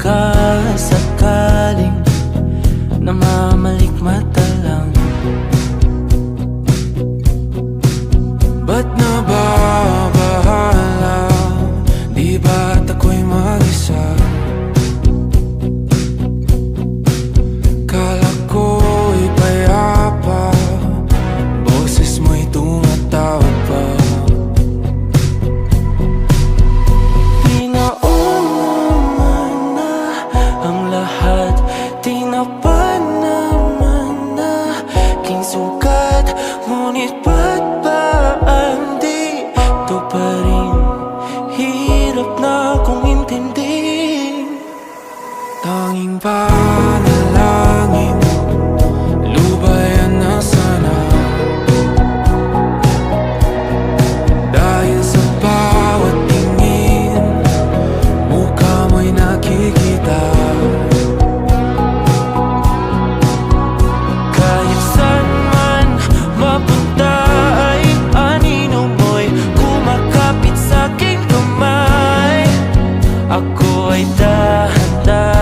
pagkasakaling namamalikmata lang. Ba't nababahala? Di ba't ako'y mag-isa? Kala ko'y payapa, boses mo'y tumatawag pa. Pinauna na ang lahat, tinapan naman na aking sugat. Ngunit ba't ba di ito pa rin? Hirap na kong intindihin. Tanging panalangin, lubayan na sana. Dahil sa bawat tingin, mukha mo'y nakikita. Kahit saan man mapunta ay anino mo'y kumakapit sa'king kamay. Ako ay dahan-dahan